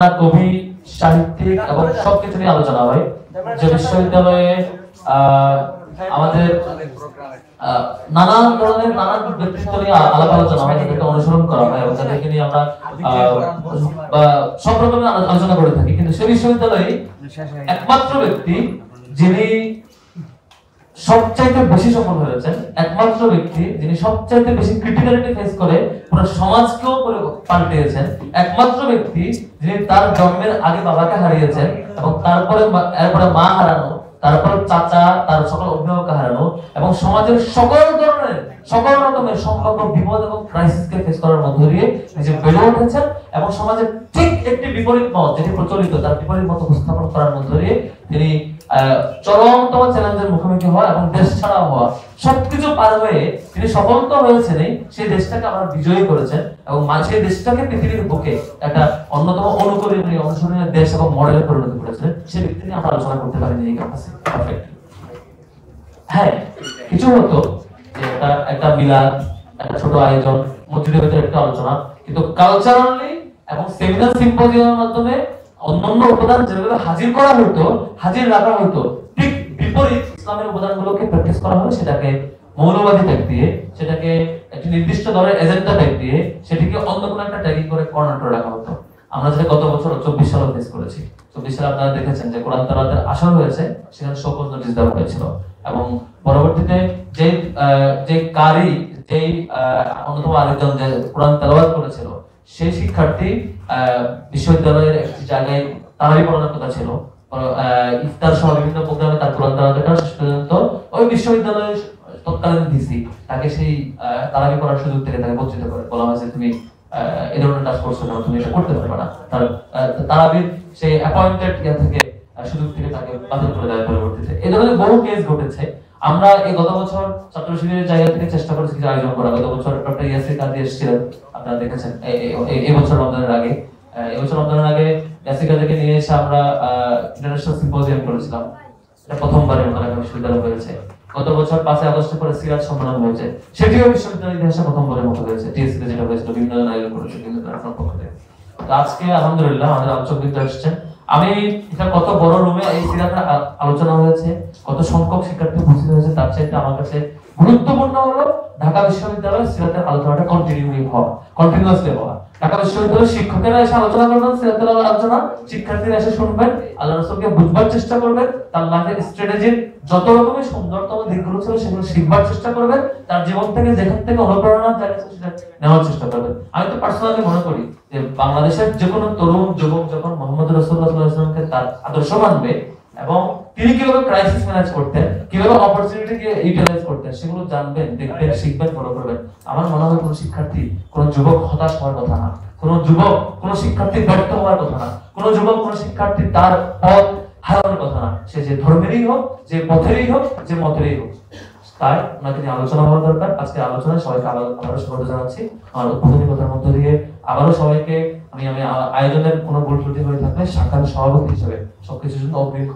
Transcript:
কবি, সাহিত্যিক এবং সবকিছু নিয়ে আলোচনা হয়। যে বিশ্ববিদ্যালয়ে আমাদের নানান ধরনের নানান ব্যক্তিত্ব নিয়ে আলাপ আলোচনা হয়, তাদেরকে অনুসরণ করা হয় এবং তাদেরকে নিয়ে আমরা সব রকমের আলোচনা করে থাকি। কিন্তু সেই বিশ্ববিদ্যালয়ে একমাত্র ব্যক্তি যিনি সবচাইতে বেশি সফল হয়েছেন, একমাত্র ব্যক্তি যিনি সবচাইতে বেশি ক্রিটিক্যালিটি ফেস করে পুরো সমাজকেও পাল্টিয়েছেন, একমাত্র ব্যক্তি যিনি তার জন্মের আগে বাবাকে হারিয়েছেন এবং এরপরে মা হারানো, তারপর চাচা, তার সকল অভিভাবক হারানো এবং সমাজের সকল রকমের সম্ভাব্য বিপদ এবং ক্রাইসিসকে ফেস করার মধ্য দিয়ে নিজে বেড়ে উঠেছেন এবং সমাজের ঠিক একটি বিপরীত মত যেটি প্রচলিত তার বিপরীত মত উপস্থাপন করার মধ্য দিয়ে তিনি চরমতম চ্যালেঞ্জের মুখোমুখি হওয়া এবং দেশ ছাড়া হওয়া সবকিছু পার হয়ে তিনি সফল তো হয়েছেন, সেই দেশটাকে আবার বিজয়ী করেছেন এবং সেই দেশটাকে পৃথিবীর বুকে একটা অন্যতম অনুকরণীয় অনুসরণীয় দেশ এবং মডেলে পরিণত করেছেন। সেই ব্যক্তি নিয়ে আমরা আলোচনা করতে পারিনি এই ক্যাম্পাসে। হ্যাঁ, কিছু হতো যে একটা মিলাদ, একটা ছোট আয়োজন, মসজিদের ভিতরে একটা আলোচনা, কিন্তু কালচারালি এবং সেমিনার সিম্পোজিয়ামের মাধ্যমে অন্যান্য উপাদান যেগুলো হাজির করা হতো, হাজির রাখা হতো, ঠিক বিপরীত ইসলামের উপাদানগুলোকে প্র্যাকটিস করা হয়। সেটাকে মৌলবাদী ট্যাগ দিয়ে, সেটাকে একটি নির্দিষ্ট দলের এজেন্ডা ট্যাগ দিয়ে, সেটাকে অন্য কোনো একটা ট্যাগিং করে কর্নার করে রাখা হতো। আমরা যেটা গত বছর 24 সালে ফেস করেছি। 24 সালে আপনারা দেখেছেন যে কোরআন তেলাওয়াতের আসর হয়েছে, সেখানে শোকজ নোটিশ দেওয়া হয়েছিল এবং পরবর্তীতে যে কারি, যেই অন্যতম আরেকজন যে কোরআন তেলাওয়াত করেছিল, সেই শিক্ষার্থী বিশ্ববিদ্যালয়ের একটি জায়গায় তারাবি পড়ানোর কথা ছিল, ইফতার সহ বিভিন্ন প্রোগ্রামে তার কোরআন তেলাওয়াত করা, শেষ পর্যন্ত ওই বিশ্ববিদ্যালয়ের তৎকালীন ভিসি তাকে সেই তারাবি পড়ার সুযোগ থেকে তাকে বঞ্চিত করে, বলা হয়েছে তুমি এই ধরনের কাজ করছো না, তুমি এটা করতে পারবে না। তারাবির সেই অ্যাপয়েন্টেড থেকে সুযোগ থেকে তাকে বাতিল করে দেয় পরবর্তীতে। এই ধরনের বহু কেস ঘটেছে। আমরা এই গত বছর ছাত্র শিবিরের জায়গা থেকে চেষ্টা করেছি কিছু আয়োজন করা। গত বছর ডক্টর ইয়াসির কাজী এসেছিলেন, আপনারা দেখেছেন। এই বছর রমজানের আগে ইয়াসির কাজীকে নিয়ে এসে আমরা ইন্টারন্যাশনাল সিম্পোজিয়াম করেছিলাম। এটা প্রথমবারের মতো ঢাকা বিশ্ববিদ্যালয় হয়েছে। গত বছর 5 আগস্ট পরে সিরাজ সম্মেলন হয়েছে, সেটিও বিশ্ববিদ্যালয়ের ইতিহাসে প্রথমবারের মতো হয়েছে। টিএসসিতে যেটা হয়েছিল, বিভিন্ন জন আয়োজন করেছে বিভিন্ন প্ল্যাটফর্ম পক্ষ থেকে। তো আজকে আলহামদুলিল্লাহ আমাদের আলোচকবৃন্দ এসেছেন। আমি এটা কত বড় রুমে এই সিরাজের আলোচনা হয়েছে, কত সংখ্যক শিক্ষার্থী উপস্থিত হয়েছে, তার চাইতে আমার কাছে গুরুত্বপূর্ণ হলো ঢাকা বিশ্ববিদ্যালয়ের সিরাতের আলোচনাটা কন্টিনিউয়াসলি হওয়া। ঢাকা বিশ্ববিদ্যালয়ের শিক্ষকেরা এসে আলোচনা করবেন, সিরাতের আলোচনা শিক্ষার্থীরা এসে শুনবেন, আল্লাহ রাসূলকে বুঝবার চেষ্টা করবেন, তার লাইফের স্ট্র্যাটেজির যত রকমের সুন্দরতম দিকগুলো ছিল সেগুলো শিখবার চেষ্টা করবেন, তার জীবন থেকে যেখান থেকে অনুপ্রেরণা জায়গা সেটা নেওয়ার চেষ্টা করবেন। আমি তো পার্সোনালি মনে করি যে বাংলাদেশের যে কোনো তরুণ যুবক যখন মুহাম্মদ রাসূলুল্লাহ সাল্লাল্লাহু আলাইহি ওয়াসাল্লামকে তার আদর্শ মানবে এবং তিনি কিভাবে ক্রাইসিস ম্যানেজ করতেন, কিভাবে অপরচুনিটিকে ইউটিলাইজ করতেন, সেগুলো জানবেন, দেখবেন, শিখবেন, ফলো করবেন। আমার মনে হয় কোনো শিক্ষার্থী, কোনো যুবক হতাশ হওয়ার কথা না, কোনো যুবক, কোনো শিক্ষার্থী ব্যর্থ হওয়ার কথা না, কোনো যুবক, কোনো শিক্ষার্থী তার পথ হারানোর কথা না। সে যে ধর্মেরই হোক, যে পথেরই হোক, যে মতেরই হোক, তাই ওনাকে নিয়ে আলোচনা হওয়া দরকার। আজকে আলোচনায় সবাইকে আবারও স্বাগত জানাচ্ছি। আমার উদ্বোধনী কথার মধ্য দিয়ে আবারও সবাইকে আমি আয়োজনের কোনো ভুল ত্রুটি হয়ে থাকলে শাখার সভাপতি হিসেবে সবকিছুর জন্য অগ্রিম